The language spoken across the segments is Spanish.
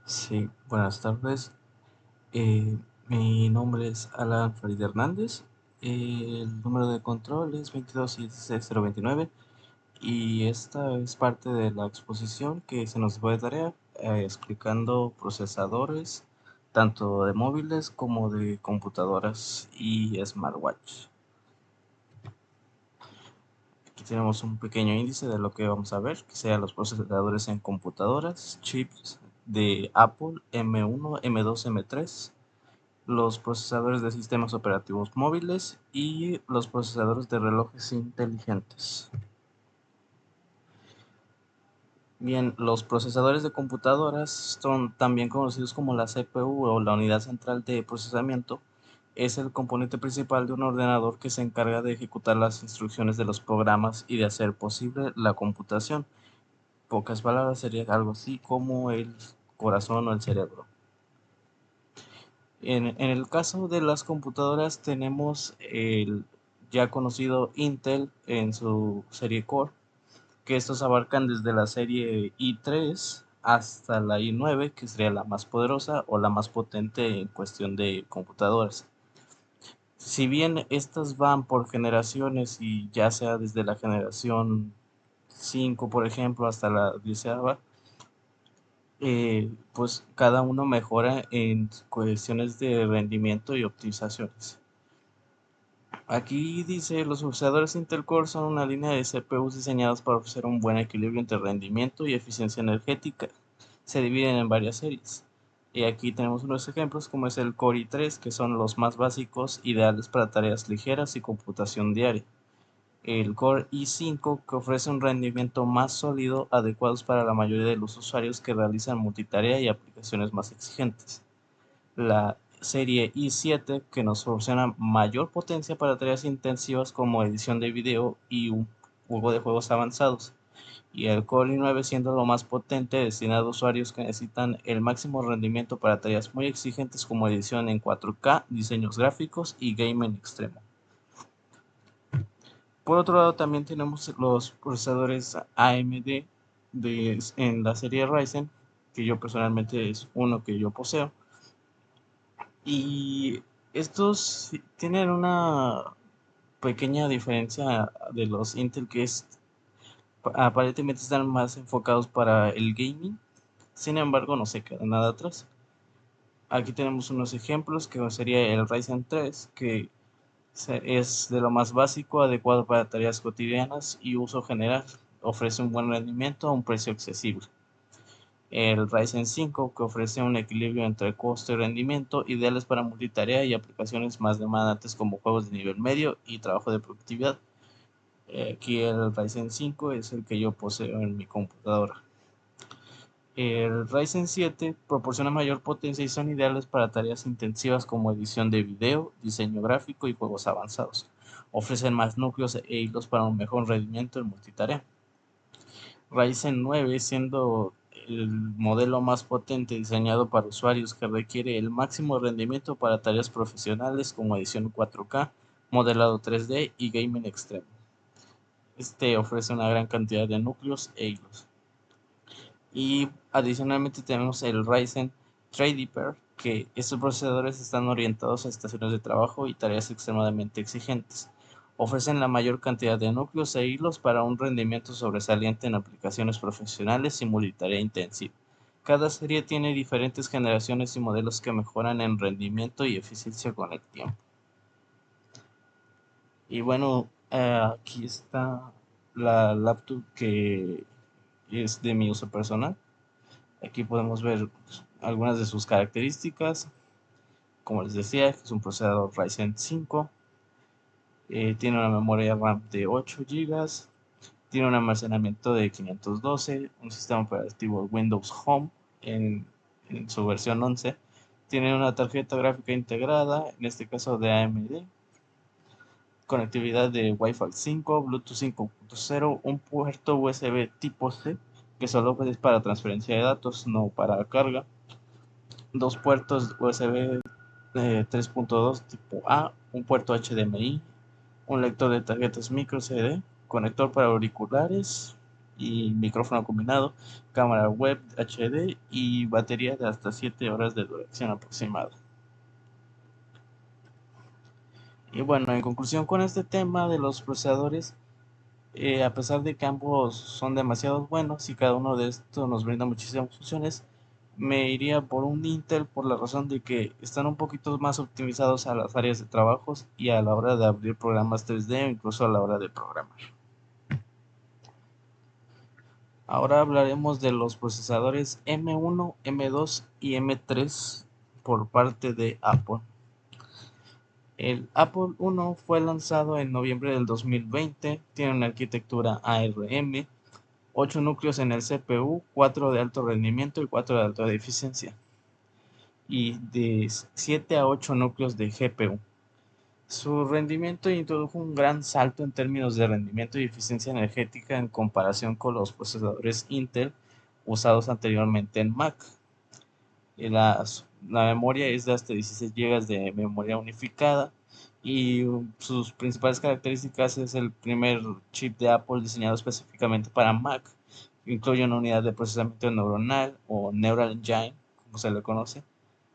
Sí, buenas tardes. Mi nombre es Alan Farid Hernández. El número de control es 22 y esta es parte de la exposición que se nos fue de tarea explicando procesadores tanto de móviles como de computadoras y smartwatch. Aquí tenemos un pequeño índice de lo que vamos a ver, que sean los procesadores en computadoras, chips de Apple M1, M2, M3, los procesadores de sistemas operativos móviles y los procesadores de relojes inteligentes. Bien, los procesadores de computadoras son también conocidos como la CPU o la unidad central de procesamiento. Es el componente principal de un ordenador que se encarga de ejecutar las instrucciones de los programas y de hacer posible la computación. Pocas palabras, sería algo así como el corazón o el cerebro. En el caso de las computadoras tenemos el ya conocido Intel en su serie Core, que estos abarcan desde la serie i3 hasta la i9, que sería la más poderosa o la más potente en cuestión de computadoras. Si bien estas van por generaciones y ya sea desde la generación 5, por ejemplo, hasta la 10ª, pues cada uno mejora en cuestiones de rendimiento y optimizaciones. Aquí dice, los procesadores Intel Core son una línea de CPUs diseñados para ofrecer un buen equilibrio entre rendimiento y eficiencia energética. Se dividen en varias series. Y aquí tenemos unos ejemplos como es el Core i3, que son los más básicos, ideales para tareas ligeras y computación diaria. El Core i5, que ofrece un rendimiento más sólido, adecuados para la mayoría de los usuarios que realizan multitarea y aplicaciones más exigentes. La serie i7, que nos proporciona mayor potencia para tareas intensivas como edición de video y un juego de juegos avanzados. Y el Core i9 siendo lo más potente, destinado a usuarios que necesitan el máximo rendimiento para tareas muy exigentes como edición en 4K, diseños gráficos y gaming extremo. Por otro lado, también tenemos los procesadores AMD en la serie Ryzen, que yo personalmente es uno que yo poseo. Y estos tienen una pequeña diferencia de los Intel, que es aparentemente están más enfocados para el gaming. Sin embargo, no se queda nada atrás. Aquí tenemos unos ejemplos que sería el Ryzen 3, que es de lo más básico, adecuado para tareas cotidianas y uso general. Ofrece un buen rendimiento a un precio accesible. El Ryzen 5, que ofrece un equilibrio entre costo y rendimiento, ideales para multitarea y aplicaciones más demandantes como juegos de nivel medio y trabajo de productividad. Aquí el Ryzen 5 es el que yo poseo en mi computadora. El Ryzen 7 proporciona mayor potencia y son ideales para tareas intensivas como edición de video, diseño gráfico y juegos avanzados. Ofrecen más núcleos e hilos para un mejor rendimiento en multitarea. Ryzen 9, siendo el modelo más potente diseñado para usuarios que requiere el máximo rendimiento para tareas profesionales como edición 4K, modelado 3D y gaming extremo. Este ofrece una gran cantidad de núcleos e hilos. Y adicionalmente tenemos el Ryzen Threadripper, que estos procesadores están orientados a estaciones de trabajo y tareas extremadamente exigentes. Ofrecen la mayor cantidad de núcleos e hilos para un rendimiento sobresaliente en aplicaciones profesionales y multitarea intensiva. Cada serie tiene diferentes generaciones y modelos que mejoran en rendimiento y eficiencia con el tiempo. Y bueno, aquí está la laptop que es de mi uso personal. Aquí podemos ver algunas de sus características. Como les decía, es un procesador Ryzen 5. Tiene una memoria RAM de 8 GB. Tiene un almacenamiento de 512. Un sistema operativo Windows Home en su versión 11. Tiene una tarjeta gráfica integrada, en este caso de AMD. Conectividad de Wi-Fi 5, Bluetooth 5.0, un puerto USB tipo C, que solo es para transferencia de datos, no para carga. Dos puertos USB 3.2 tipo A, un puerto HDMI, un lector de tarjetas micro CD, conector para auriculares y micrófono combinado, cámara web HD y batería de hasta 7 horas de duración aproximada. Y bueno, en conclusión con este tema de los procesadores, a pesar de que ambos son demasiado buenos y cada uno de estos nos brinda muchísimas funciones, me iría por un Intel por la razón de que están un poquito más optimizados a las áreas de trabajos y a la hora de abrir programas 3D o incluso a la hora de programar. Ahora hablaremos de los procesadores M1, M2 y M3 por parte de Apple. El Apple I fue lanzado en noviembre del 2020, tiene una arquitectura ARM, 8 núcleos en el CPU, 4 de alto rendimiento y 4 de alta eficiencia, y de 7 a 8 núcleos de GPU. Su rendimiento introdujo un gran salto en términos de rendimiento y eficiencia energética en comparación con los procesadores Intel usados anteriormente en Mac. La memoria es de hasta 16 GB de memoria unificada y sus principales características es el primer chip de Apple diseñado específicamente para Mac. Incluye una unidad de procesamiento neuronal o Neural Engine, como se le conoce,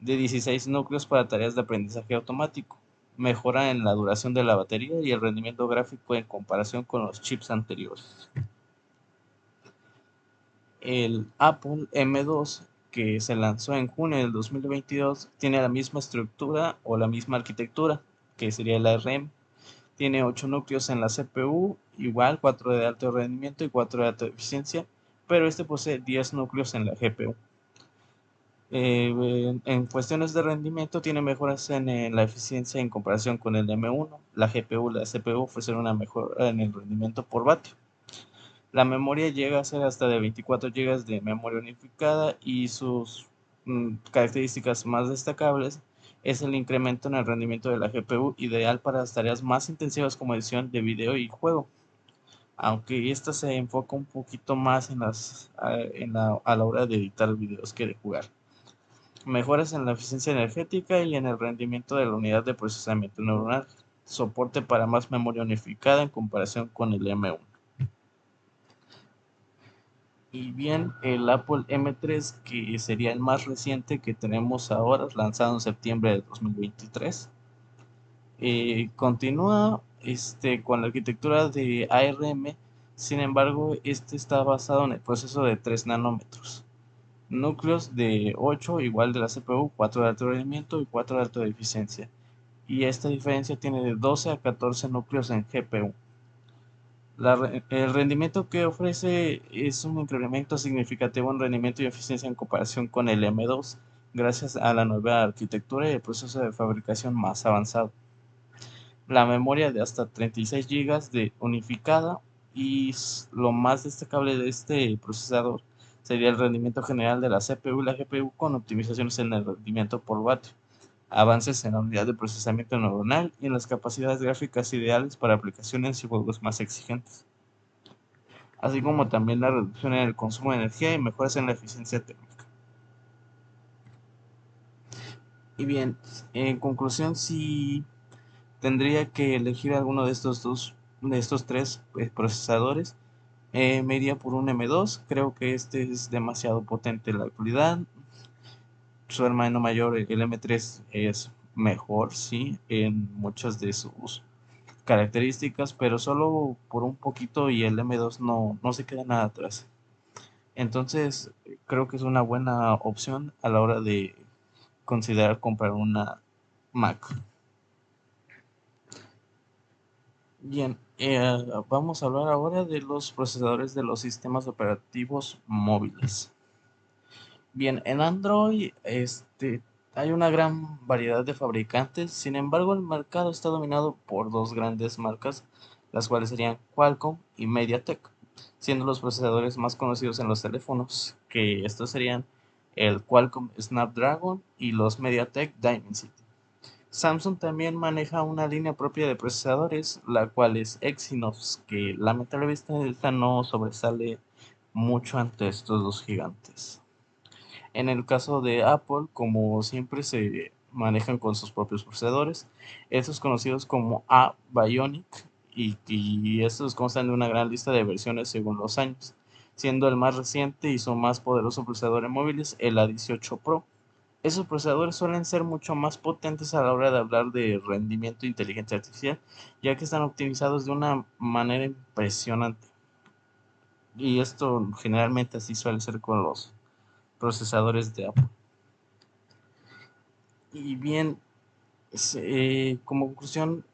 de 16 núcleos para tareas de aprendizaje automático. Mejora en la duración de la batería y el rendimiento gráfico en comparación con los chips anteriores. El Apple M2, que se lanzó en junio del 2022, tiene la misma estructura o la misma arquitectura, que sería la ARM. Tiene 8 núcleos en la CPU, igual 4 de alto rendimiento y 4 de alta eficiencia, pero este posee 10 núcleos en la GPU. En cuestiones de rendimiento tiene mejoras en la eficiencia en comparación con el M1. La GPU y la CPU ofrecen una mejora en el rendimiento por vatio. La memoria llega a ser hasta de 24 GB de memoria unificada y sus características más destacables es el incremento en el rendimiento de la GPU, ideal para las tareas más intensivas como edición de video y juego, aunque esta se enfoca un poquito más a la hora de editar videos que de jugar. Mejoras en la eficiencia energética y en el rendimiento de la unidad de procesamiento neuronal. Soporte para más memoria unificada en comparación con el M1. Y bien, el Apple M3, que sería el más reciente que tenemos ahora, lanzado en septiembre de 2023, continúa con la arquitectura de ARM. Sin embargo, este está basado en el proceso de 3 nanómetros. Núcleos de 8 igual de la CPU, 4 de alto rendimiento y 4 de alta eficiencia. Y esta diferencia tiene de 12 a 14 núcleos en GPU. El rendimiento que ofrece es un incremento significativo en rendimiento y eficiencia en comparación con el M2, gracias a la nueva arquitectura y el proceso de fabricación más avanzado. La memoria de hasta 36 GB de unificada, y lo más destacable de este procesador sería el rendimiento general de la CPU y la GPU con optimizaciones en el rendimiento por vatio, avances en la unidad de procesamiento neuronal y en las capacidades gráficas ideales para aplicaciones y juegos más exigentes, así como también la reducción en el consumo de energía y mejoras en la eficiencia térmica. Y bien, en conclusión, si tendría que elegir alguno de estos tres procesadores, me iría por un M2. Creo que este es demasiado potente en la actualidad. Su hermano mayor, el M3, es mejor, sí, en muchas de sus características, pero solo por un poquito, y el M2 no se queda nada atrás. Entonces, creo que es una buena opción a la hora de considerar comprar una Mac. Bien, vamos a hablar ahora de los procesadores de los sistemas operativos móviles. Bien, en Android hay una gran variedad de fabricantes. Sin embargo, el mercado está dominado por dos grandes marcas, las cuales serían Qualcomm y MediaTek, siendo los procesadores más conocidos en los teléfonos, que estos serían el Qualcomm Snapdragon y los MediaTek Dimensity. Samsung también maneja una línea propia de procesadores, la cual es Exynos, que lamentablemente no sobresale mucho ante estos dos gigantes. En el caso de Apple, como siempre, se manejan con sus propios procesadores, estos conocidos como A Bionic, y estos constan de una gran lista de versiones según los años. siendo el más reciente y su más poderoso procesador en móviles el A18 Pro. Esos procesadores suelen ser mucho más potentes a la hora de hablar de rendimiento de inteligencia artificial, ya que están optimizados de una manera impresionante. Y esto generalmente así suele ser con los procesadores de Apple. Y bien, como conclusión,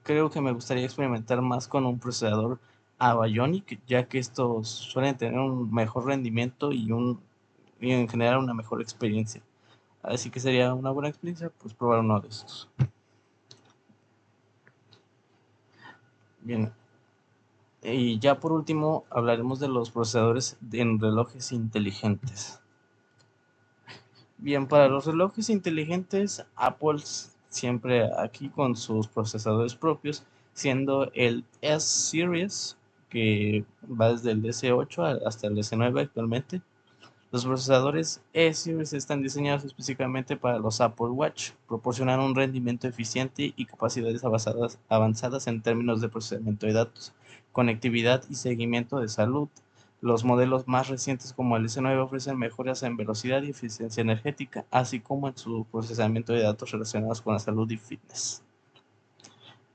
creo que me gustaría experimentar más con un procesador a Bionic, ya que estos suelen tener un mejor rendimiento y en general una mejor experiencia. Así que sería una buena experiencia pues probar uno de estos. Bien, y ya por último hablaremos de los procesadores en relojes inteligentes. Bien, para los relojes inteligentes, Apple siempre aquí con sus procesadores propios, siendo el S-Series, que va desde el S8 hasta el S9 actualmente. Los procesadores E-Series están diseñados específicamente para los Apple Watch, proporcionan un rendimiento eficiente y capacidades avanzadas en términos de procesamiento de datos, conectividad y seguimiento de salud. Los modelos más recientes como el S9 ofrecen mejoras en velocidad y eficiencia energética, así como en su procesamiento de datos relacionados con la salud y fitness.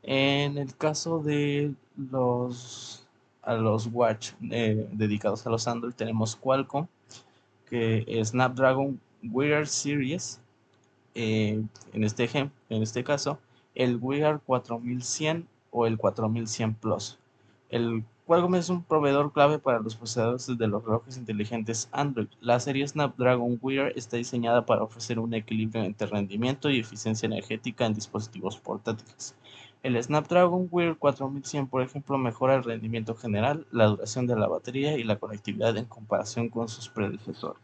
En el caso de los Watch dedicados a los Android, tenemos Qualcomm, que es Snapdragon Wear Series, en este caso, el Wear 4100 o el 4100 Plus. El Qualcomm es un proveedor clave para los procesadores de los relojes inteligentes Android. La serie Snapdragon Wear está diseñada para ofrecer un equilibrio entre rendimiento y eficiencia energética en dispositivos portátiles. El Snapdragon Wear 4100, por ejemplo, mejora el rendimiento general, la duración de la batería y la conectividad en comparación con sus predecesores.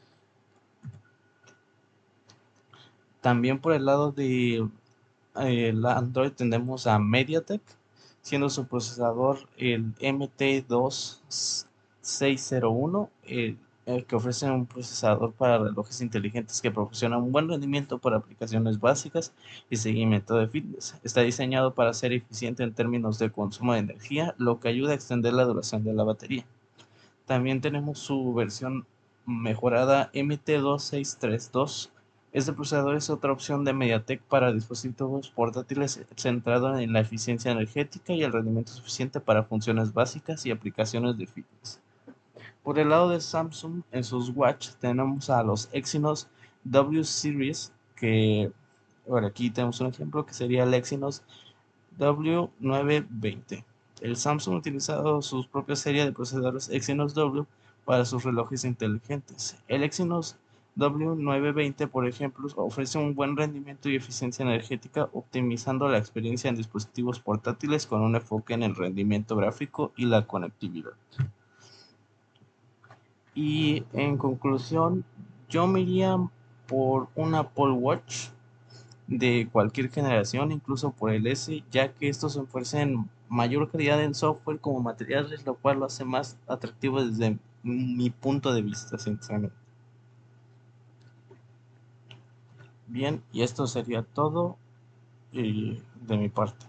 También por el lado de la Android tenemos a MediaTek, siendo su procesador el MT2601, que ofrece un procesador para relojes inteligentes que proporciona un buen rendimiento para aplicaciones básicas y seguimiento de fitness. Está diseñado para ser eficiente en términos de consumo de energía, lo que ayuda a extender la duración de la batería. También tenemos su versión mejorada MT2632. Este procesador es otra opción de MediaTek para dispositivos portátiles centrado en la eficiencia energética y el rendimiento suficiente para funciones básicas y aplicaciones de fitness. Por el lado de Samsung, en sus watch tenemos a los Exynos W Series, que ahora aquí tenemos un ejemplo que sería el Exynos W920. El Samsung ha utilizado su propia serie de procesadores Exynos W para sus relojes inteligentes. El Exynos W920, por ejemplo, ofrece un buen rendimiento y eficiencia energética, optimizando la experiencia en dispositivos portátiles con un enfoque en el rendimiento gráfico y la conectividad. Y en conclusión, yo me iría por un Apple Watch de cualquier generación, incluso por el S, ya que estos ofrecen mayor calidad en software como materiales, lo cual lo hace más atractivo desde mi punto de vista, sinceramente. Bien, y esto sería todo de mi parte.